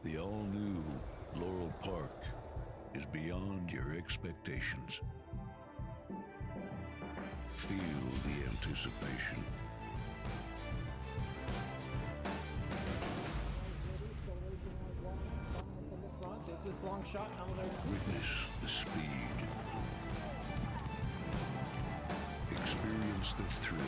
The all-new Laurel Park is beyond your expectations. Feel the anticipation. Is this long shot? Witness the speed. Experience the thrill.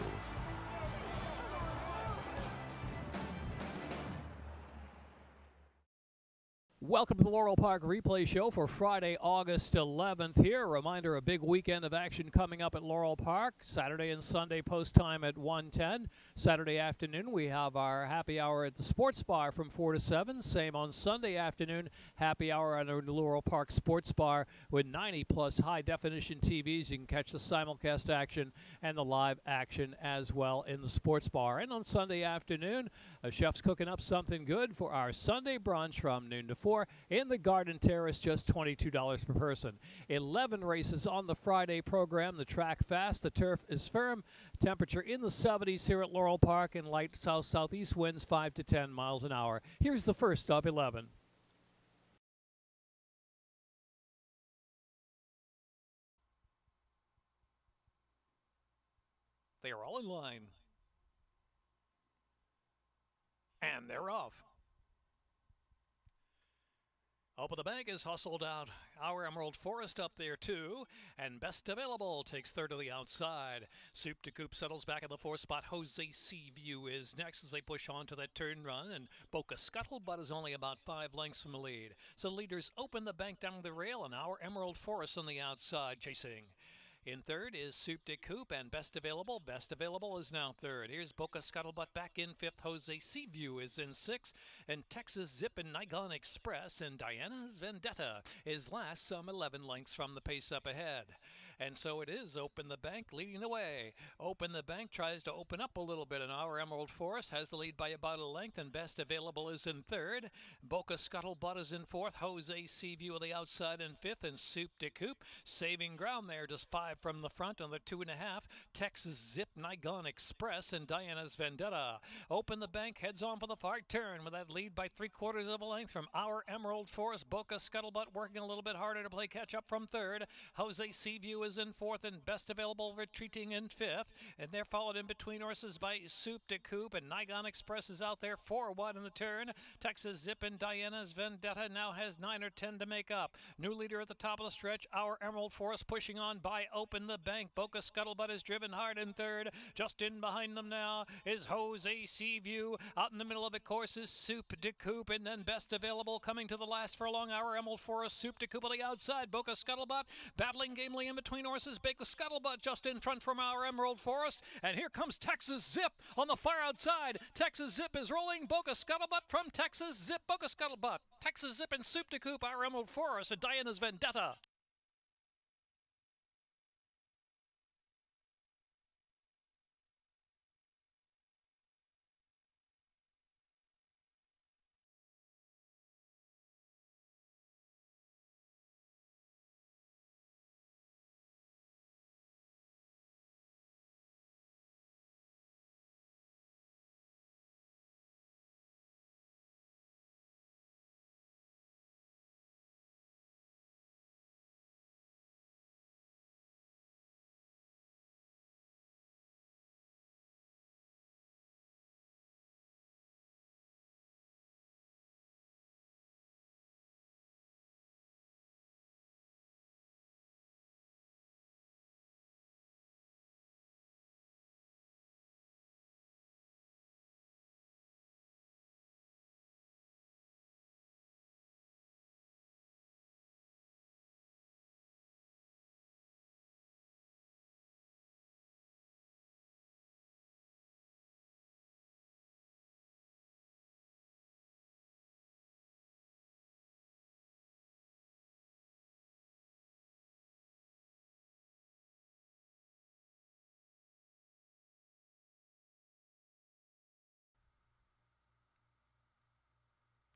Welcome to the Laurel Park Replay Show for Friday, August 11th here. A reminder, a big weekend of action coming up at Laurel Park. Saturday and Sunday post time at 1:10. Saturday afternoon, we have our happy hour at the Sports Bar from 4 to 7. Same on Sunday afternoon, happy hour at the Laurel Park Sports Bar with 90-plus high-definition TVs. You can catch the simulcast action and the live action as well in the Sports Bar. And on Sunday afternoon, a chef's cooking up something good for our Sunday brunch from noon to 4. In the Garden Terrace, just $22 per person. 11 races on the Friday program. The track fast, the turf is firm. Temperature in the 70s here at Laurel Park, and light south-southeast winds 5 to 10 miles an hour. Here's the first of 11. They are all in line. And they're off. Open the Bank is hustled out. Our Emerald Forest up there, too. And Best Available takes third to the outside. Soup to Coop settles back in the fourth spot. Jose Seaview is next as they push on to that turn run. And BOCA Scuttlebutt is only about 5 lengths from the lead. So leaders open the bank down the rail, and Our Emerald Forest on the outside chasing. In third is Soup de Coupe and Best Available. Best Available is now third. Here's BOCA Scuttlebutt back in fifth. Jose Seaview is in sixth. And Texas Zip and Nigon Express and Diana's Vendetta is last, some 11 lengths from the pace up ahead. And so it is Open the Bank leading the way. Open the Bank tries to open up a little bit, and Our Emerald Forest has the lead by about a length, and Best Available is in third. BOCA Scuttlebutt is in fourth. Jose Seaview on the outside in fifth, and Soup de Coupe saving ground there, just 5 from the front on the 2.5. Texas Zip, Nigon Express, and Diana's Vendetta. Open the Bank heads on for the far turn with that lead by 3/4 of a length from Our Emerald Forest. BOCA Scuttlebutt working a little bit harder to play catch up from third. Jose Seaview is in fourth, and Best Available retreating in fifth. And they're followed in between horses by Soup de Coupe, and Nigon Express is out there 4 wide in the turn. Texas Zip and Diana's Vendetta now has 9 or 10 to make up. New leader at the top of the stretch, Our Emerald Forest pushing on by Open the Bank. BOCA Scuttlebutt is driven hard in third. Just in behind them now is Jose Seaview. Out in the middle of the course is Soup de Coupe, and then Best Available coming to the last furlong. Our Emerald Forest, Soup de Coupe on the outside. BOCA Scuttlebutt battling gamely in between horses. BOCA Scuttlebutt just in front from Our Emerald Forest. And here comes Texas Zip on the far outside. Texas Zip is rolling. BOCA Scuttlebutt from Texas Zip. BOCA Scuttlebutt, Texas Zip, and Soup de Coupe, Our Emerald Forest, and Diana's Vendetta.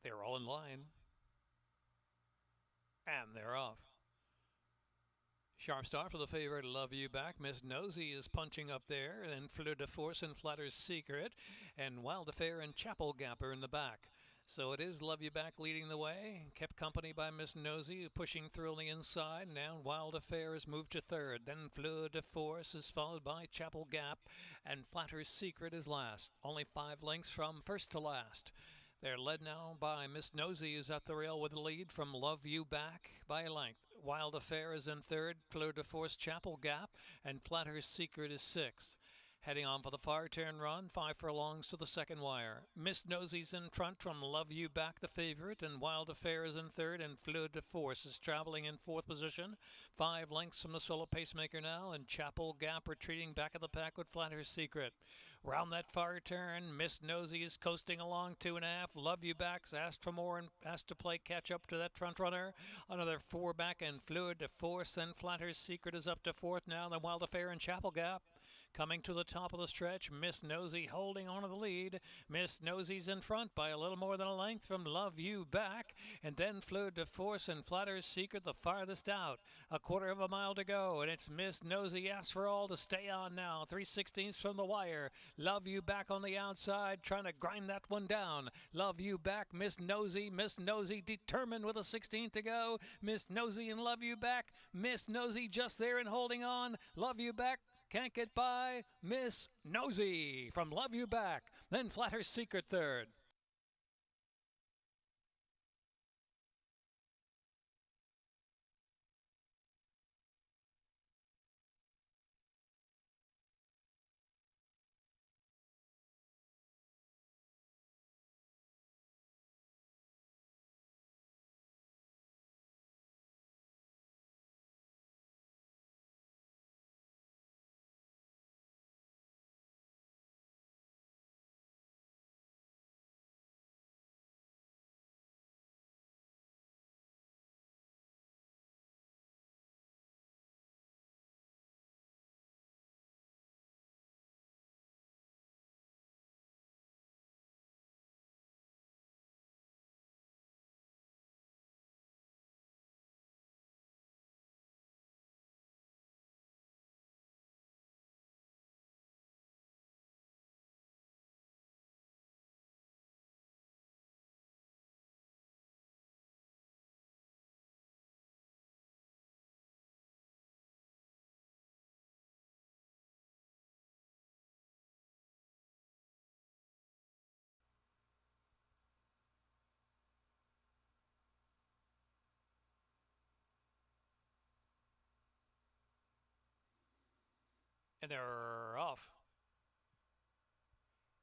They're all in line. And they're off. Sharp start for the favorite, Love You Back. Miss Nosy is punching up there. And Fleur de Force and Flatter's Secret. And Wild Affair and Chapel Gapper in the back. So it is Love You Back leading the way, kept company by Miss Nosy, pushing through on the inside. Now Wild Affair is moved to third. Then Fleur de Force is followed by Chapel Gap, and Flatter's Secret is last. Only 5 lengths from first to last. They're led now by Miss Nosy, who's at the rail with the lead from Love You Back by a length. Wild Affair is in third, Fleur de Force, Chapel Gap, and Flatter's Secret is sixth. Heading on for the far turn run, 5 furlongs to the second wire. Miss Nosy's in front from Love You Back, the favorite, and Wild Affair is in third, and Fleur de Force is traveling in fourth position. 5 lengths from the solo pacemaker now, and Chapel Gap retreating back of the pack with Flatter's Secret. Round that far turn, Miss Nosy is coasting along 2.5. Love You Back's asked for more and asked to play catch up to that front runner. Another 4 back, and Fleur de Force, then Flatter's Secret is up to fourth now, then Wild Affair and Chapel Gap. Coming to the top of the stretch, Miss Nosy holding on to the lead. Miss Nosy's in front by a little more than a length from Love You Back, and then Fleur de Force and Flatter's Secret the farthest out. A quarter of a mile to go, and it's Miss Nosy asks for all to stay on now. 3/16 from the wire. Love You Back on the outside, trying to grind that one down. Love You Back, Miss Nosy determined with a 16 to go. Miss Nosy and Love You Back. Miss Nosy just there and holding on. Love You Back can't get by Miss Nosy from Love You Back. Then Flatter's Secret third. And they're off.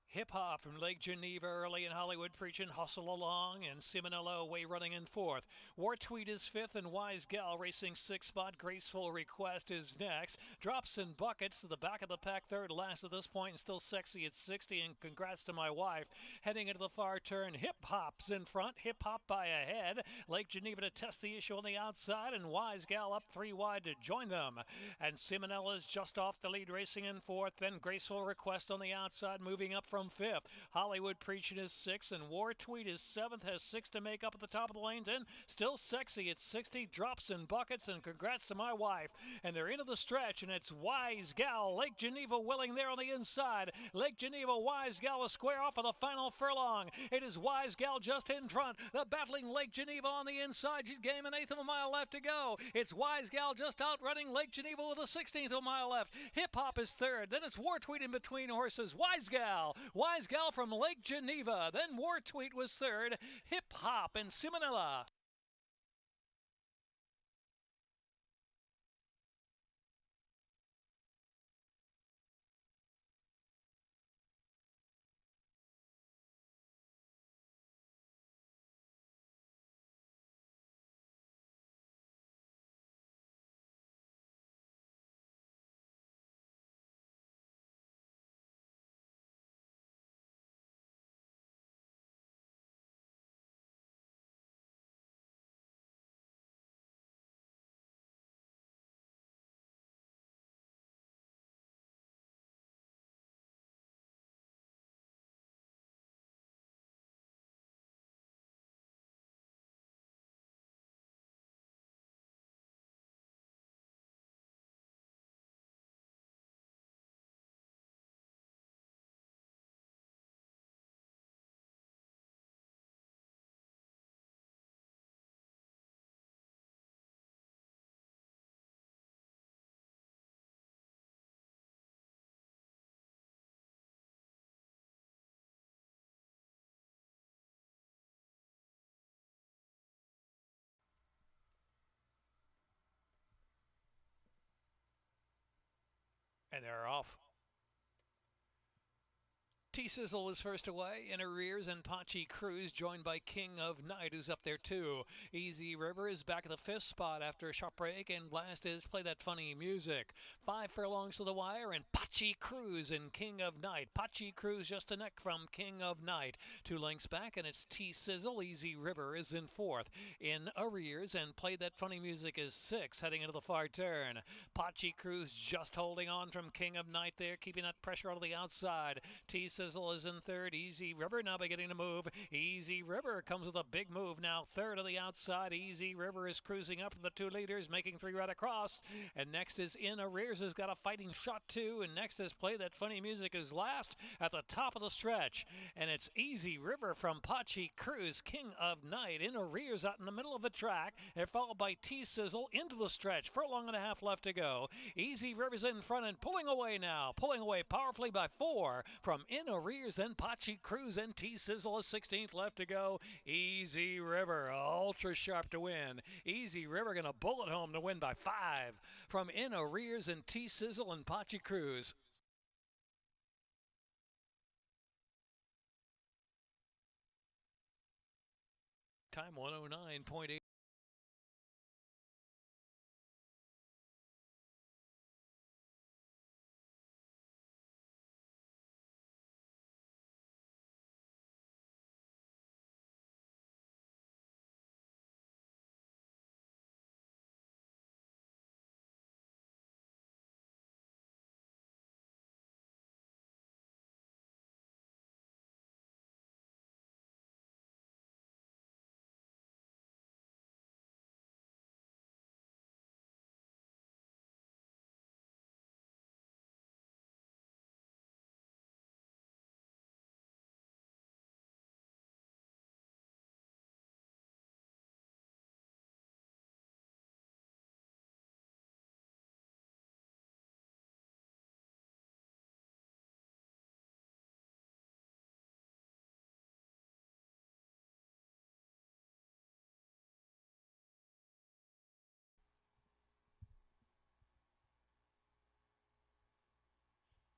Hip Hop from Lake Geneva early in Hollywood preaching, hustle along, and Simonello away running in fourth. War Tweet is fifth, and Wise Gal racing sixth spot. Graceful Request is next. Drops and Buckets to the back of the pack, third last at this point, and still sexy at 60. And congrats to my wife. Heading into the far turn, Hip Hop's in front. Hip Hop by a head. Lake Geneva to test the issue on the outside, and Wise Gal up 3 wide to join them. And Simonello is just off the lead, racing in fourth. Then Graceful Request on the outside, moving up from fifth. Hollywood Preaching is sixth, and War Tweet is seventh, has 6 to make up at the top of the lanes, and still sexy at 60. Drops and Buckets, and congrats to my wife. And they're into the stretch, and it's Wise Gal, Lake Geneva willing there on the inside. Lake Geneva, Wise Gal will square off for the final furlong. It is Wise Gal just in front. The battling Lake Geneva on the inside. She's gaining 1/8 of a mile left to go. It's Wise Gal just outrunning Lake Geneva with a 16th of a mile left. Hip Hop is third. Then it's War Tweet in between horses. Wise Gal from Lake Geneva. Then War Tweet was third. Hip Hop and Simonella. And they're off. T-Sizzle is first away, in arrears, and Pachi Cruz joined by King of Night, who's up there too. Easy River is back at the 5th spot after a sharp break, and Blast is Play That Funny Music. 5 furlongs to the wire, and Pachi Cruz and King of Night. Pachi Cruz just a neck from King of Night. 2 lengths back, and it's T-Sizzle. Easy River is in 4th. In arrears, and Play That Funny Music is 6th, heading into the far turn. Pachi Cruz just holding on from King of Night there, keeping that pressure out of the outside. T-Sizzle is in 3rd. Easy River now beginning to move. Easy River comes with a big move now. 3rd of the outside. Easy River is cruising up to the 2 leaders, making 3 right across. And next is In Arrears, who's got a fighting shot too. And next is Play That Funny Music is last at the top of the stretch. And it's Easy River from Pachi Cruz, King of Night. In Arrears out in the middle of the track. They're followed by T-Sizzle into the stretch. Furlong and a half left to go. Easy River's in front and pulling away now. Pulling away powerfully by 4 from In Arrears, then Pachi Cruz and T-Sizzle is 16th left to go. Easy River, ultra sharp to win. Easy River going to bullet home to win by 5 from In Arrears and T-Sizzle and Pachi Cruz. Time 109.8.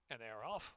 And they're off.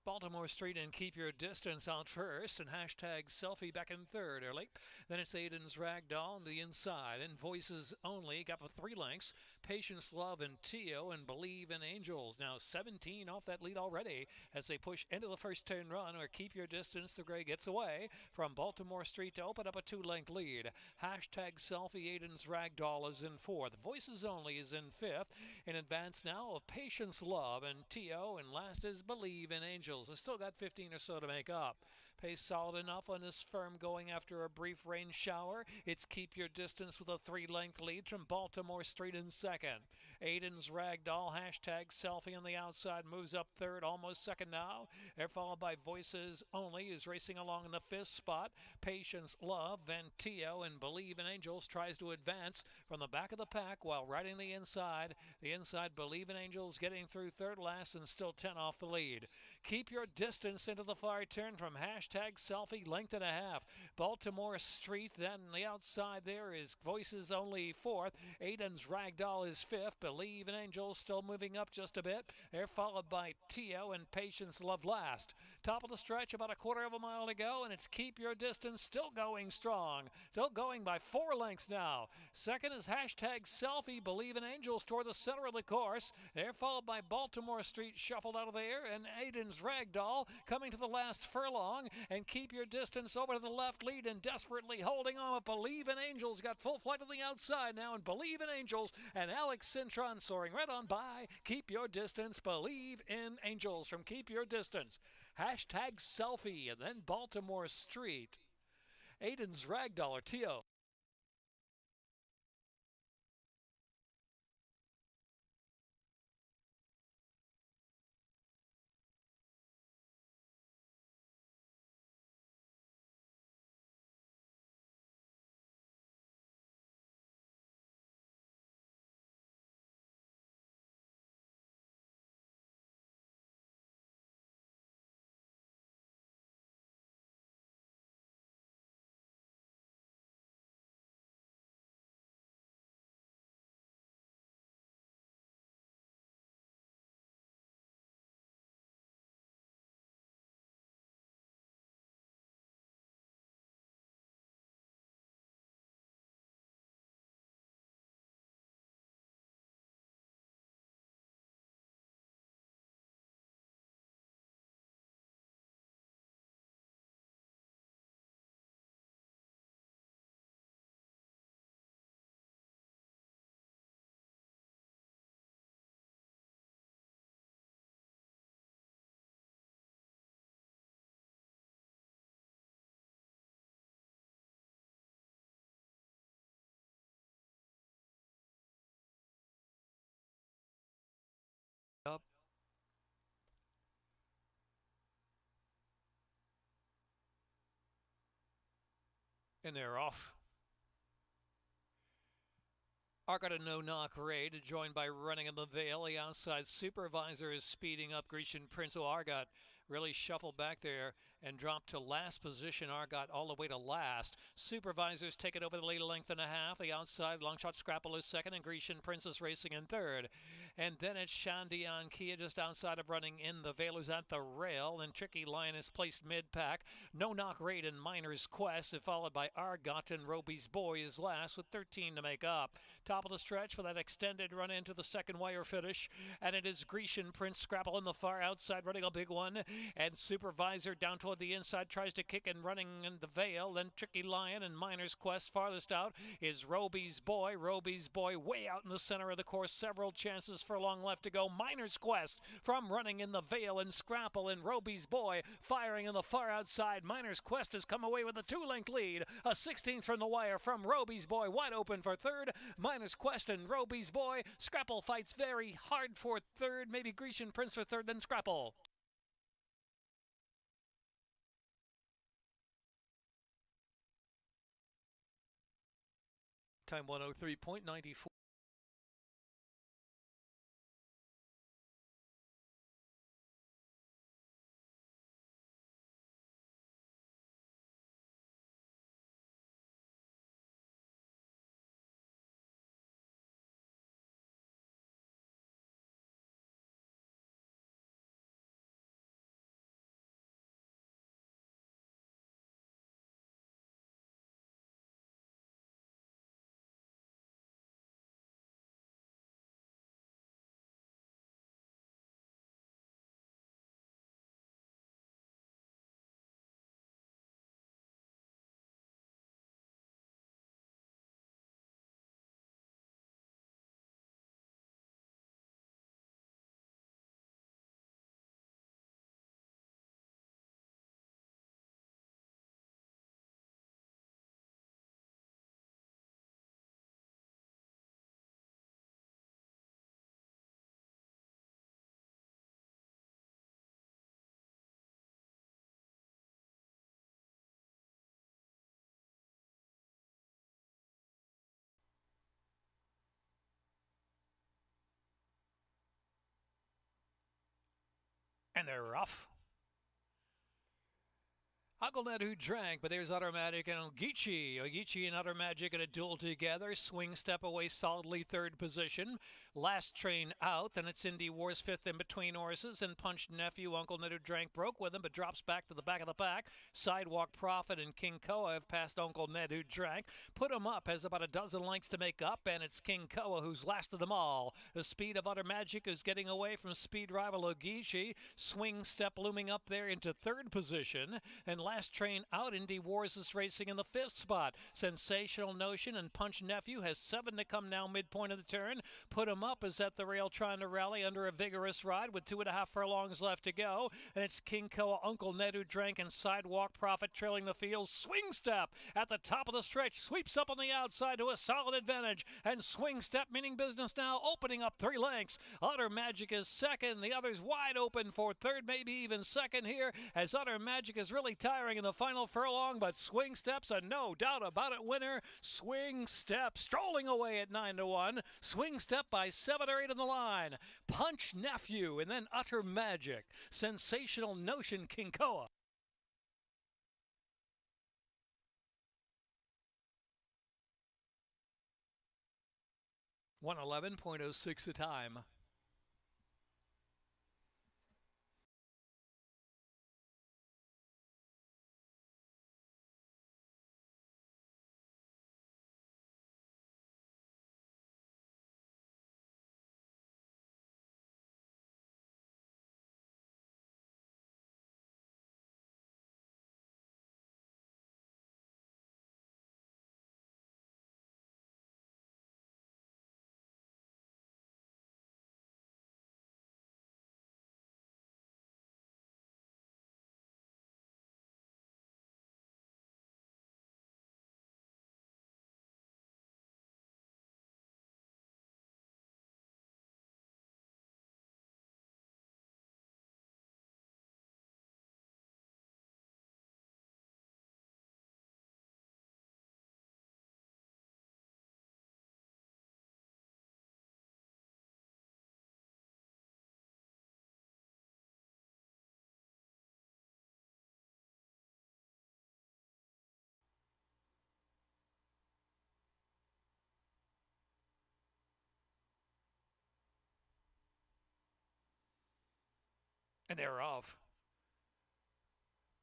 Baltimore Street and Keep Your Distance out first, and hashtag Selfie back in 3rd early. Then it's Aiden's Ragdoll on the inside, and Voices Only got 3 lengths. Patience, Love, and Tio, and Believe in Angels. Now 17 off that lead already as they push into the first turn run, or Keep Your Distance. The gray gets away from Baltimore Street to open up a 2-length lead. Hashtag Selfie, Aiden's Ragdoll is in 4th. Voices Only is in 5th. In advance now of Patience, Love, and Tio, and last is Believe in Angels. They've still got 15 or so to make up. Pace solid enough on this firm going after a brief rain shower. It's Keep Your Distance with a 3-length lead from Baltimore Street in 2nd. Aiden's Ragdoll, hashtag Selfie on the outside, moves up 3rd, almost 2nd now. They're followed by Voices Only, who's racing along in the 5th spot. Patience, Love, Van Tio, and Believe in Angels tries to advance from the back of the pack while riding the inside. The inside Believe in Angels getting through 3rd last and still 10 off the lead. Keep Your Distance into the far turn from hashtag Selfie, length and a half. Baltimore Street, then the outside there is Voices Only 4th. Aiden's Ragdoll is 5th. Believe in Angels still moving up just a bit. They're followed by Tio and Patience, Love last. Top of the stretch, about a 1/4 of a mile to go, and it's Keep Your Distance still going strong. Still going by 4 lengths now. 2nd is hashtag Selfie, Believe in Angels toward the center of the course. They're followed by Baltimore Street shuffled out of there, and Aiden's Ragdoll coming to the last furlong, and Keep Your Distance over to the left lead and desperately holding on. But Believe in Angels got full flight to the outside now, and Believe in Angels and Alex Cintron soaring right on by. Keep Your Distance, Believe in Angels from Keep Your Distance. Hashtag Selfie, and then Baltimore Street. Aiden's Ragdoll or Tio. Up. And they're off. Argot a no-knock raid, joined by Running in the Veil. The outside supervisor is speeding up. Grecian Prince Argot really shuffled back there and dropped to last position. Argot all the way to last. Supervisors take it over the lead a length and a half. The outside Longshot Scrapple is second, and Grecian Prince is racing in third. And then it's Shandian Kia just outside of Running in the Veil, who's at the rail. And Tricky Lion is placed mid-pack. No-knock raid and Miner's Quest, followed by Argot, and Roby's Boy is last with 13 to make up. Top of the stretch for that extended run into the second wire finish, and it is Grecian Prince Scrapple in the far outside running a big one, and Supervisor down toward the inside tries to kick and Running in the Veil. Then Tricky Lion and Miner's Quest. Farthest out is Roby's Boy. Roby's Boy way out in the center of the course. Several chances for long left to go. Miner's Quest from Running in the Veil, and Scrapple and Roby's Boy firing in the far outside. Miner's Quest has come away with a 2-length lead. A 16th from the wire from Roby's Boy, wide open for third. Miner's Quest and Roby's Boy. Scrapple fights very hard for third. Maybe Grecian Prince for third, then Scrapple. Time 103.94. And they're off. Uncle Ned who drank, but there's Utter Magic and Ogeechee. Ogeechee and Utter Magic in a duel together. Swing step away solidly third position. Last train out, then it's Indy Wars fifth in between horses, and Punched Nephew. Uncle Ned who drank broke with him, but drops back to the back of the pack. Sidewalk Prophet and King Koa have passed Uncle Ned who drank. Put him up has about a dozen lengths to make up, and it's King Koa who's last of them all. The speed of Utter Magic is getting away from speed rival Ogeechee. Swing step looming up there into third position, and last train out, Indy Wars is racing in the fifth spot. Sensational Notion and Punch Nephew has 7 to come now, midpoint of the turn. Put him up is at the rail trying to rally under a vigorous ride with 2.5 furlongs left to go. And it's King Koa, Uncle Ned who drank, and Sidewalk Prophet trailing the field. Swing Step at the top of the stretch sweeps up on the outside to a solid advantage. And Swing Step, meaning business now, opening up 3 lengths. Utter Magic is second. The others wide open for third, maybe even second here, as Utter Magic is really tiring in the final furlong, but Swing Step's a no doubt about it winner. Swing Step strolling away at 9-1. Swing Step by 7 or 8 in the line. Punch Nephew, and then Utter Magic. Sensational Notion, King Koa. .111.06 a time. And they're off.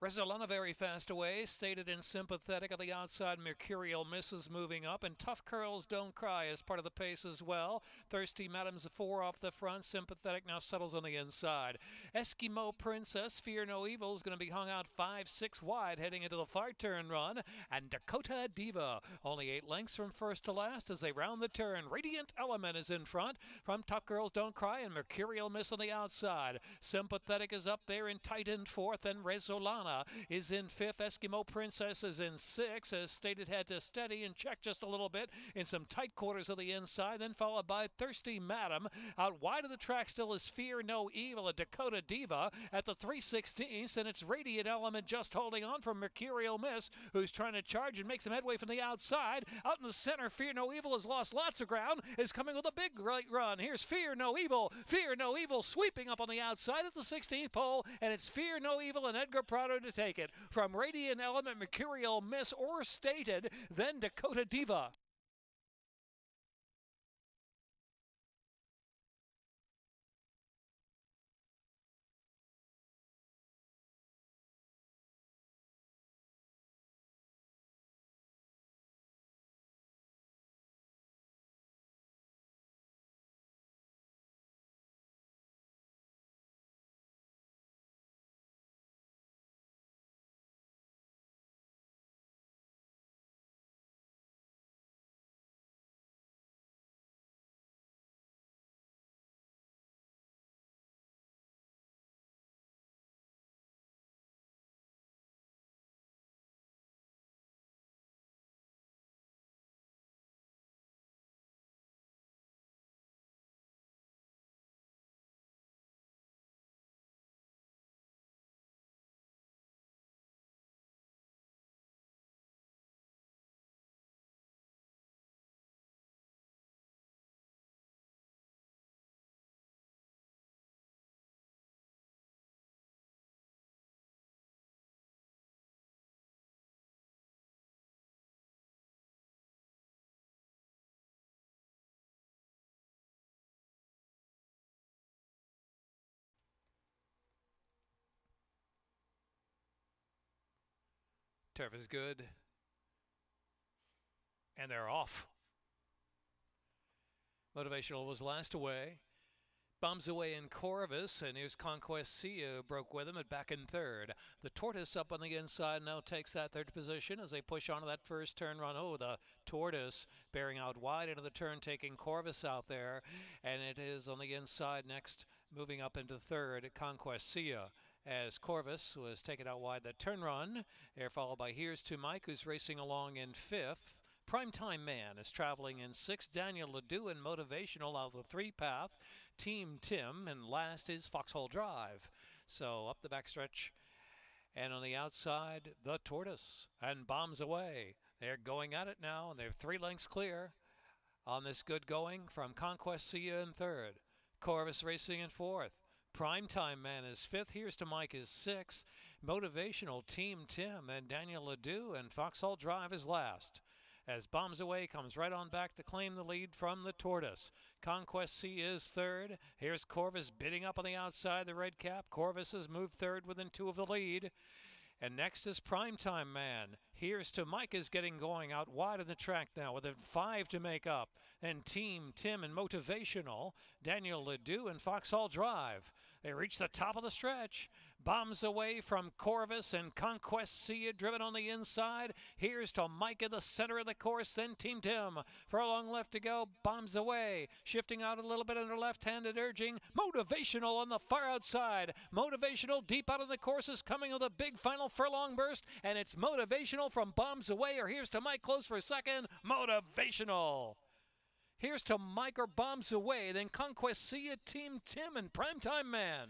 Resolana very fast away, stated in sympathetic on the outside. Mercurial misses moving up, and Tough Curls Don't Cry is part of the pace as well. Thirsty Madam's 4 off the front. Sympathetic now settles on the inside. Eskimo Princess, Fear No Evil, is going to be hung out 5-6 wide heading into the far turn run. And Dakota Diva, only 8 lengths from first to last as they round the turn. Radiant Element is in front from Tough Girls Don't Cry, and Mercurial Miss on the outside. Sympathetic is up there in tight in 4th, and Resolana is in 5th. Eskimo Princess is in 6th, as stated had to steady and check just a little bit in some tight quarters of the inside, then followed by Thirsty Madam. Out wide of the track still is Fear No Evil, a Dakota Diva at the 3/16, and it's Radiant Element just holding on from Mercurial Miss, who's trying to charge and make some headway from the outside. Out in the center, Fear No Evil has lost lots of ground, is coming with a big right run. Here's Fear No Evil sweeping up on the outside at the 16th pole, and it's Fear No Evil and Edgar Prado to take it from Radiant Element, Mercurial Miss, or Stated, then Dakota Diva. Turf is good. And they're off. Motivational was last away. Bombs away in Corvus, and here's Conquest Sia broke with him at back in 3rd. The Tortoise up on the inside now takes that 3rd position as they push onto that first turn run. Oh, the Tortoise bearing out wide into the turn, taking Corvus out there, and it is on the inside next, moving up into 3rd, Conquest Sia, as Corvus was taken out wide that turn run. There followed by Here's to Mike, who's racing along in 5th. Primetime Man is traveling in 6th. Daniel Ledoux and Motivational out of the 3-path. Team Tim, and last is Foxhole Drive. So up the backstretch, and on the outside, the Tortoise, and Bombs Away. They're going at it now, and they're 3 lengths clear on this good going from Conquest Sia in 3rd. Corvus racing in 4th. Primetime Man is 5th. Here's to Mike is 6th. Motivational, Team Tim, and Daniel Ledoux, and Foxhole Drive is last, as Bombs Away comes right on back to claim the lead from the Tortoise. Conquest C is 3rd. Here's Corvus bidding up on the outside, the red cap. Corvus has moved 3rd within 2 of the lead. And next is Primetime Man. Here's to Mike is getting going out wide of the track now with 5 to make up. And Team Tim and Motivational, Daniel Ledoux and Foxhole Drive. They reach the top of the stretch. Bombs away from Corvus and Conquest Sia driven on the inside. Here's to Mike in the center of the course, then Team Tim. Furlong left to go, Bombs away. Shifting out a little bit under left-handed urging. Motivational on the far outside. Motivational deep out of the course is coming with a big final furlong burst, and it's Motivational from Bombs away, or Here's to Mike close for a second. Motivational. Here's to Mike or Bombs away, then Conquest Sia, Team Tim, and Primetime Man.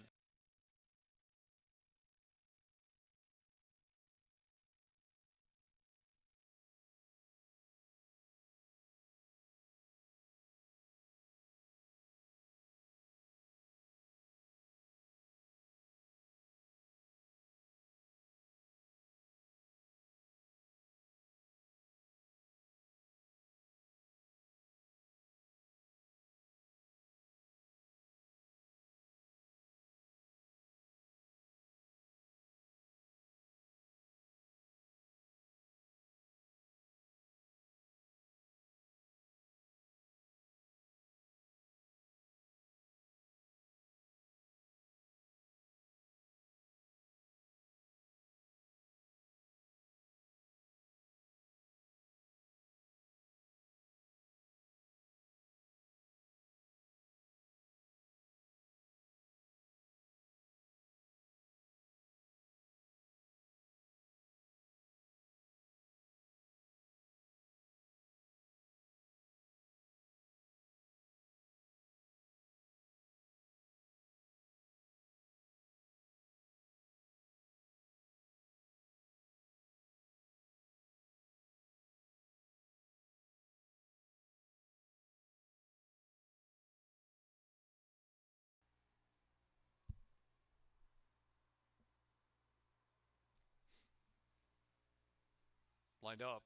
lined up,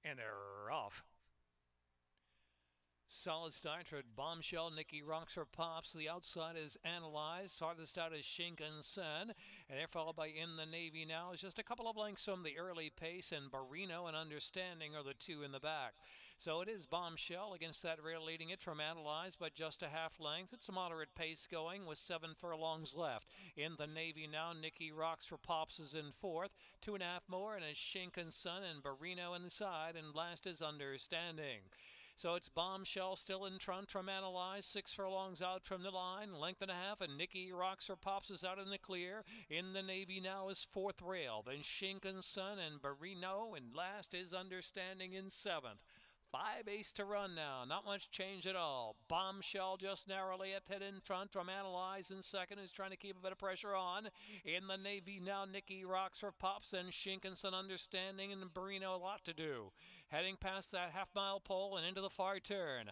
and they're off. Solid start for Bombshell. Nikki rocks for Pops. The outside is Analyzed. Farthest out is Shinkansen. And they're followed by In the Navy Now. It's just a couple of lengths from the early pace. And Barino and Understanding are the two in the back. So it is Bombshell against that rail leading it from Analyzed, but just a half length. It's a moderate pace going with 7 furlongs left. In the Navy Now, Nikki rocks for Pops is in fourth. 2.5 more, and it's Shinkansen and Barino inside. And last is Understanding. So it's Bombshell still in front from Analyze, 6 furlongs out from the line, length and a half, and Nikki rocks or Pops is out in the clear. In the Navy Now is fourth rail, then Shinkansen and Barino, and last is Understanding in seventh. 5 ace to run now. Not much change at all. Bombshell just narrowly at 10 in front from Analyze in second, who's trying to keep a bit of pressure on. In the Navy Now, Nikki rocks for Pops, and Shinkansen Understanding, and Barino a lot to do. Heading past that half-mile pole and into the far turn.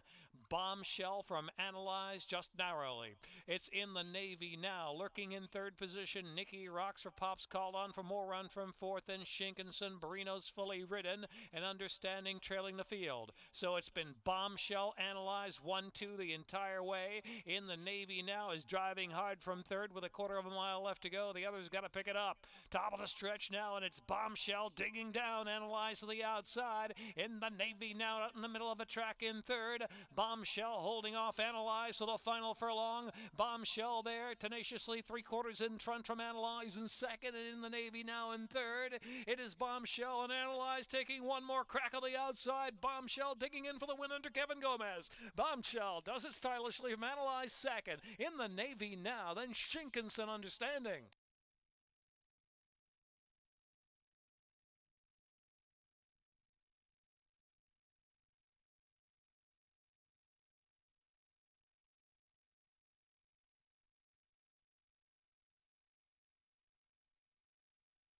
Bombshell from Analyze just narrowly. It's In the Navy Now, lurking in third position. Nikki rocks for Pops, called on for more run from fourth, and Shinkansen. Barino's fully ridden, and Understanding trailing the field. So it's been Bombshell, Analyze, 1-2 the entire way. In the Navy Now is driving hard from third with a quarter of a mile left to go. The other's got to pick it up. Top of the stretch now, and it's Bombshell digging down. Analyze to the outside. In the Navy Now, out in the middle of a track in third. Bombshell holding off Analyze to the final furlong. Bombshell there tenaciously 3/4 in front from Analyze in second, and In the Navy Now in third. It is Bombshell and Analyze taking one more crack on the outside. Bombshell digging in for the win under Kevin Gomez. Bombshell does it stylishly from Analyze second. In the Navy Now, then Shinkansen Understanding.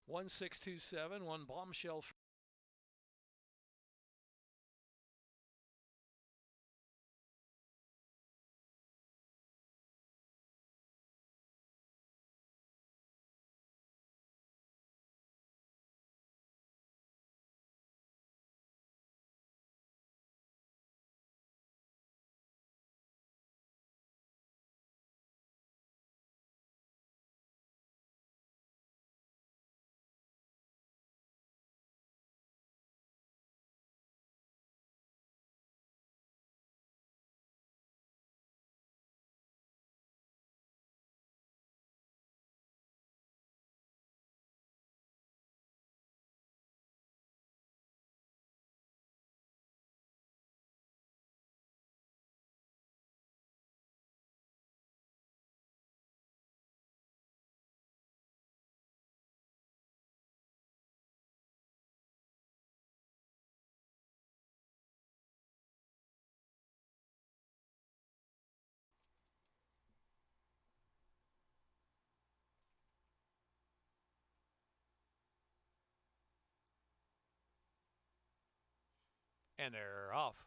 One 627, one Bombshell. And they're off.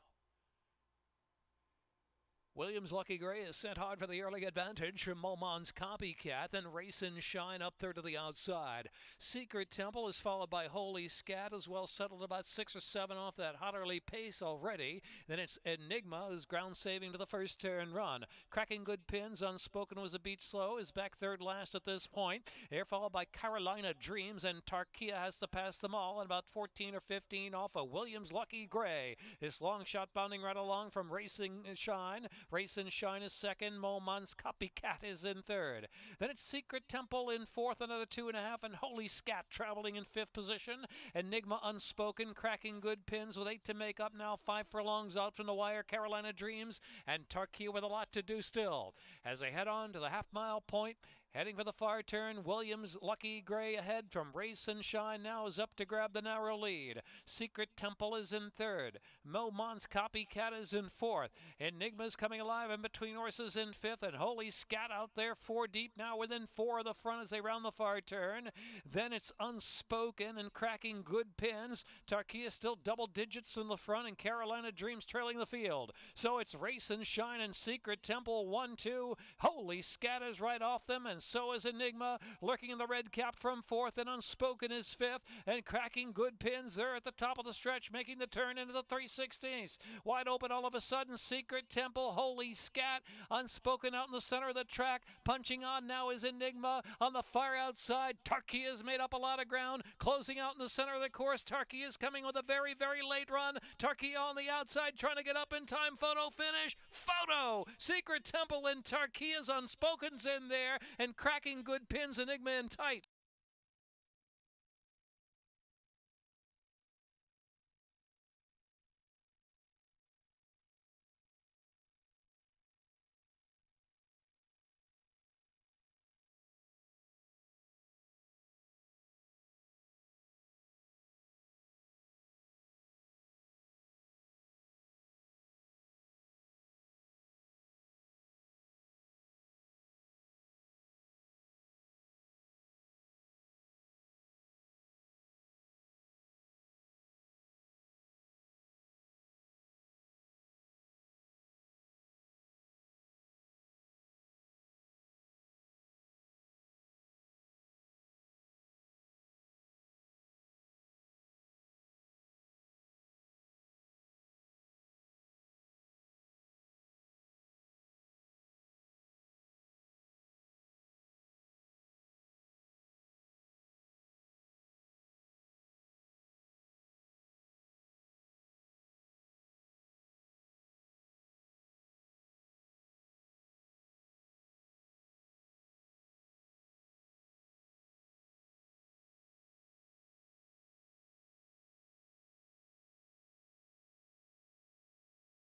Williams Lucky Gray is sent hard for the early advantage from Momon's Copycat, then Race and Shine up third to the outside. Secret Temple is followed by Holy Scat, as well settled about 6 or 7 off that Hotterly pace already. Then it's Enigma, who's ground saving to the first turn run. Cracking Good Pins, Unspoken was a beat slow, is back third last at this point. They're followed by Carolina Dreams, and Tarkia has to pass them all, and about 14 or 15 off of Williams Lucky Gray. This long shot bounding right along from Racing and Shine. Race and Shine is second. Momon's Copycat is in third. Then it's Secret Temple in fourth, another 2.5, and Holy Scat traveling in fifth position. Enigma Unspoken, Cracking Good Pins with 8 to make up now. 5 furlongs out from the wire. Carolina Dreams and Tarkia with a lot to do still. As they head on to the half-mile point, heading for the far turn, Williams Lucky Gray ahead from Race and Shine now is up to grab the narrow lead. Secret Temple is in third. Momon's Copycat is in fourth. Enigma's coming alive in between horses in fifth, and Holy Scat out there 4 deep now within 4 of the front as they round the far turn. Then it's Unspoken and Cracking Good Pins. Tarkia still double digits in the front, and Carolina Dreams trailing the field. So it's Race and Shine and Secret Temple 1-2. Holy Scat is right off them, and So is Enigma, lurking in the red cap from fourth, and Unspoken is fifth, and cracking good pins there at the top of the stretch, making the turn into the 3/16. Wide open all of a sudden, Secret Temple, Holy Scat, Unspoken out in the center of the track, punching on now is Enigma. On the far outside, Tarky has made up a lot of ground, closing out in the center of the course. Tarky is coming with a very, very late run. Tarky on the outside, trying to get up in time. Photo finish. Photo! Secret Temple and Tarkia's Unspoken's in there, and cracking good pins, Enigma in tight.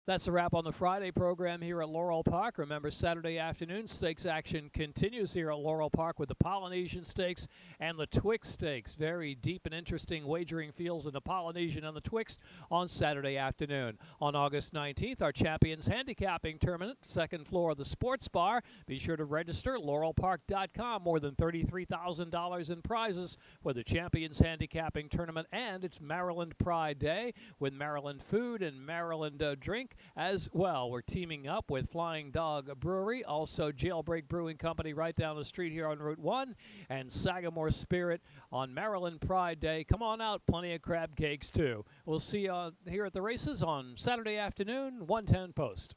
That's a wrap on the Friday program here at Laurel Park. Remember, Saturday afternoon stakes action continues here at Laurel Park with the Polynesian Stakes and the Twixt Stakes. Very deep and interesting wagering fields in the Polynesian and the Twixt on Saturday afternoon. On August 19th, our Champions Handicapping Tournament, second floor of the Sports Bar. Be sure to register at laurelpark.com. More than $33,000 in prizes for the Champions Handicapping Tournament, and it's Maryland Pride Day with Maryland food and Maryland drink as well. We're teaming up with Flying Dog Brewery, also Jailbreak Brewing Company right down the street here on Route 1, and Sagamore Spirit on Maryland Pride Day. Come on out, plenty of crab cakes too. We'll see you here at the races on Saturday afternoon, 1:10 post.